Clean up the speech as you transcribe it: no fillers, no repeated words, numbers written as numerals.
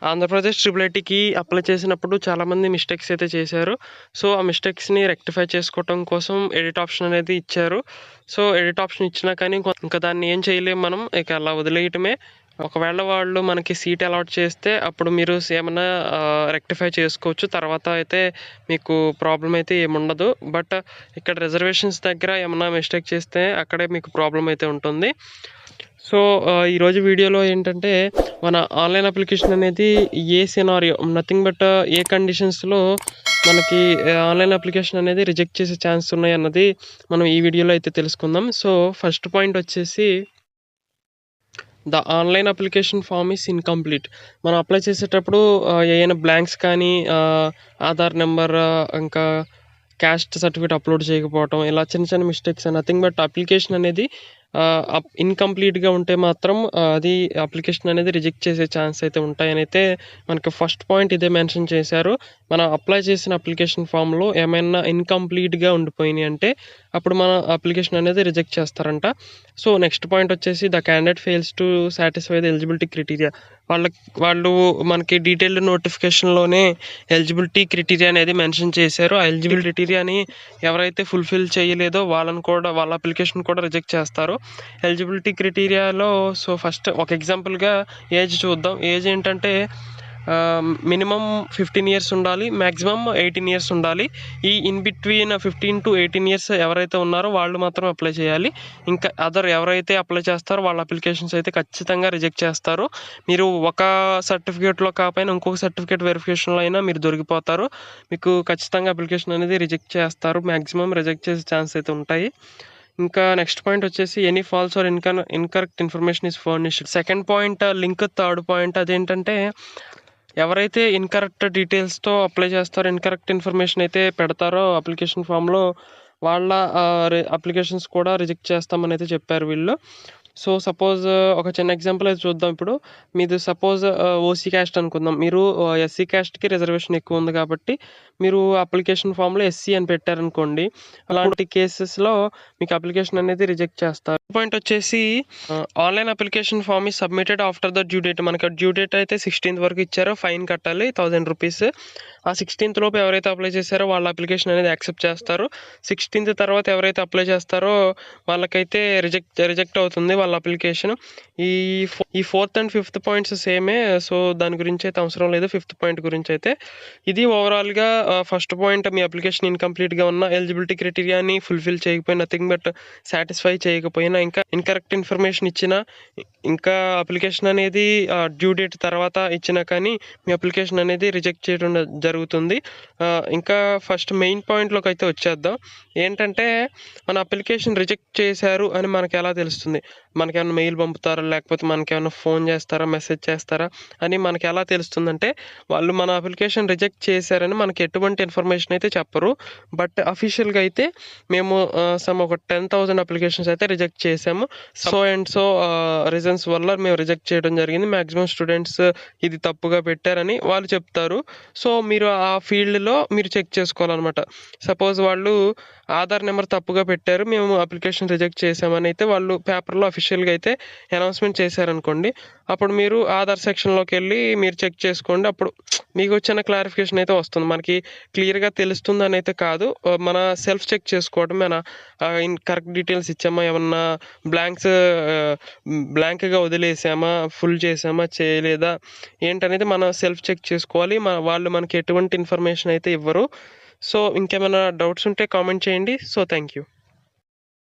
Andhra Pradesh triple ఐటీకి apply చేసినప్పుడు చాలామంది మిస్టేక్స్ అయితే చేశారు. సో, ఆ మిస్టేక్స్‌ని రెక్టిఫై చేసుకోవటం కోసం ఎడిట్ ఆప్షన్ అనేది ఇచ్చారు. సో, ఎడిట్ ఆప్షన్ ఇచ్చినా కానీ ఇంకా దాన్ని ఏం చేయలేము మనం. ఇక అలా వదిలేయటమే. ఒకవేళ వాళ్ళు మనకి సీట్ అలాట్ చేస్తే అప్పుడు మీరు ఏమన్నా రెక్టిఫై చేసుకోవచ్చు. తర్వాత అయితే మీకు ప్రాబ్లమ్ అయితే ఏముండదు. బట్ ఇక్కడ రిజర్వేషన్స్ దగ్గర ఏమన్నా మిస్టేక్ చేస్తే అక్కడే మీకు ప్రాబ్లమ్ అయితే ఉంటుంది. సో, ఈరోజు వీడియోలో ఏంటంటే మన ఆన్లైన్ అప్లికేషన్ అనేది ఏ సినారియో నథింగ్ బట్ ఏ కండిషన్స్‌లో మనకి ఆన్లైన్ అప్లికేషన్ అనేది రిజెక్ట్ చేసే ఛాన్స్ ఉన్నాయన్నది మనం ఈ వీడియోలో అయితే తెలుసుకుందాం. సో, ఫస్ట్ పాయింట్ వచ్చేసి the online application form is incomplete. మనం అప్లై చేసేటప్పుడు ఏయైనా బ్లాంక్స్ కానీ ఆధార్ నెంబర్ ఇంకా క్యాస్ట్ సర్టిఫికేట్ అప్లోడ్ చేయకపోవటం ఇలా చిన్న చిన్న మిస్టేక్స్ నథింగ్ బట్ అప్లికేషన్ అనేది ఇన్‌కంప్లీట్‌గా ఉంటే మాత్రం అది అప్లికేషన్ అనేది రిజెక్ట్ చేసే ఛాన్స్ అయితే ఉంటాయని అయితే మనకి ఫస్ట్ పాయింట్ ఇదే మెన్షన్ చేశారు. మనం అప్లై చేసిన అప్లికేషన్ ఫామ్‌లో ఏమైనా ఇన్‌కంప్లీట్‌గా ఉండిపోయినాయి అంటే అప్పుడు మన అప్లికేషన్ అనేది రిజెక్ట్ చేస్తారంట. సో, నెక్స్ట్ పాయింట్ వచ్చేసి the candidate fails to satisfy the eligibility criteria. వాళ్ళు మనకి డీటెయిల్డ్ నోటిఫికేషన్‌లోనే ఎలిజిబిలిటీ క్రైటీరియా అనేది మెన్షన్ చేశారు. ఆ ఎలిజిబిలిటీ క్రైటీరియాని ఎవరైతే ఫుల్‌ఫిల్ చేయలేదో వాళ్ళ అప్లికేషన్ కూడా రిజెక్ట్ చేస్తారు. ఎలిజిబిలిటీ క్రైటీరియాలో సో, ఫస్ట్ ఒక ఎగ్జాంపుల్‌గా ఏజ్ చూద్దాం. ఏజ్ ఏంటంటే మినిమమ్ 15 ఇయర్స్ ఉండాలి. మాక్సిమం 18 ఇయర్స్ ఉండాలి. ఈ ఇన్ బిట్వీన్ 15-18 ఇయర్స్ ఎవరైతే ఉన్నారో వాళ్ళు మాత్రం అప్లై చేయాలి. ఇంకా ఎవరైతే అప్లై చేస్తారో వాళ్ళ అప్లికేషన్స్ అయితే ఖచ్చితంగా రిజెక్ట్ చేస్తారు. మీరు ఒక సర్టిఫికేట్‌లో కాకపోయినా ఇంకొక సర్టిఫికేట్ వెరిఫికేషన్‌లో అయినా మీరు దొరికిపోతారు. మీకు ఖచ్చితంగా అప్లికేషన్ అనేది రిజెక్ట్ చేస్తారు. మాక్సిమం రిజెక్ట్ చేసే ఛాన్స్ అయితే ఉంటాయి. ఇంకా నెక్స్ట్ పాయింట్ వచ్చేసి any false or incorrect information is furnished. Second point link. Third point అదేంటంటే ఎవరైతే ఇన్కరెక్ట్ డీటెయిల్స్‌తో అప్లై చేస్తారో ఇన్కరెక్ట్ ఇన్ఫర్మేషన్ అయితే పెడతారో అప్లికేషన్ ఫామ్‌లో వాళ్ళ అప్లికేషన్స్ కూడా రిజెక్ట్ చేస్తామని అయితే చెప్పారు వీళ్ళు. సో, సపోజ్ ఒక చిన్న ఎగ్జాంపుల్ అయితే చూద్దాం ఇప్పుడు. మీది సపోజ్ ఓసీ క్యాస్ట్ అనుకుందాం. మీరు ఎస్సీ క్యాస్ట్‌కి రిజర్వేషన్ ఎక్కువ ఉంది కాబట్టి మీరు అప్లికేషన్ ఫామ్‌లో ఎస్సీ అని పెట్టారనుకోండి. అలాంటి కేసెస్‌లో మీకు అప్లికేషన్ అనేది రిజెక్ట్ చేస్తారు. పాయింట్ వచ్చేసి online application form is submitted after the due date. మనకి డ్యూ డేట్ అయితే 16th వరకు ఇచ్చారో ఫైన్ కట్టాలి ₹1000. ఆ 16th లోపు ఎవరైతే అప్లై చేశారో వాళ్ళ అప్లికేషన్ అనేది యాక్సెప్ట్ చేస్తారు. 16th తర్వాత ఎవరైతే అప్లై చేస్తారో వాళ్ళకైతే రిజెక్ట్ అవుతుంది వాళ్ళ అప్లికేషన్. ఈ ఫోర్త్ అండ్ ఫిఫ్త్ పాయింట్స్ సేమే. సో, దాని గురించి అయితే అవసరం లేదు. ఫిఫ్త్ పాయింట్ గురించి అయితే ఇది ఓవరాల్‌గా ఫస్ట్ పాయింట్ మీ అప్లికేషన్ ఇన్‌కంప్లీట్‌గా ఉన్న ఎలిజిబిలిటీ క్రైటీరియాని ఫుల్‌ఫిల్ చేయకపోయినా నథింగ్ బట్ సాటిస్ఫై చేయకపోయినా ఇంకా ఇన్కరెక్ట్ ఇన్ఫర్మేషన్ ఇచ్చినా ఇంకా అప్లికేషన్ అనేది డ్యూ డేట్ తర్వాత ఇచ్చినా కానీ మీ అప్లికేషన్ అనేది రిజెక్ట్ చేయడం జరుగుతుంది. ఇంకా ఫస్ట్ మెయిన్ పాయింట్‌లోకి అయితే వచ్చేద్దాం. ఏంటంటే మన అప్లికేషన్ రిజెక్ట్ చేశారు అని మనకు ఎలా తెలుస్తుంది? మనకేమన్నా మెయిల్ పంపుతారా? లేకపోతే మనకేమన్నా ఫోన్ చేస్తారా? మెసేజ్ చేస్తారా? అని మనకి ఎలా తెలుస్తుందంటే వాళ్ళు మన అప్లికేషన్ రిజెక్ట్ చేశారని మనకి ఎటువంటి ఇన్ఫర్మేషన్ అయితే చెప్పరు. బట్ అఫీషియల్‌గా అయితే మేము ఒక 10,000 అప్లికేషన్స్ అయితే రిజెక్ట్ చేశాము. సో అండ్ సో రీజన్స్ వల్ల మేము రిజెక్ట్ చేయడం జరిగింది. మాక్సిమం స్టూడెంట్స్ ఇది తప్పుగా పెట్టారని వాళ్ళు చెప్తారు. సో, మీరు ఆ ఫీల్డ్‌లో మీరు చెక్ చేసుకోవాలన్నమాట. సపోజ్ వాళ్ళు ఆధార్ నెంబర్ తప్పుగా పెట్టారు. మేము అప్లికేషన్ రిజెక్ట్ చేశామని అయితే వాళ్ళు పేపర్‌లో అఫీషియల్‌గా అయితే అనౌన్స్‌మెంట్ చేశారనుకోండి. అప్పుడు మీరు ఆధార్ సెక్షన్‌లోకి వెళ్ళి మీరు చెక్ చేసుకోండి. అప్పుడు మీకు చిన్న క్లారిఫికేషన్ అయితే వస్తుంది. మనకి క్లియర్‌గా తెలుస్తుందని అయితే కాదు. మన సెల్ఫ్ చెక్ చేసుకోవడం మన కరెక్ట్ డీటెయిల్స్ ఇచ్చామా? ఏమన్నా బ్లాంక్‌గా వదిలేసామా? ఫుల్ చేసామా? చేయలేదా? ఏంటనేది మనం సెల్ఫ్ చెక్ చేసుకోవాలి. వాళ్ళు మనకి ఎటువంటి ఇన్ఫర్మేషన్ అయితే ఇవ్వరు. సో, ఇంకేమైనా డౌట్స్ ఉంటే కామెంట్ చేయండి. So, thank you.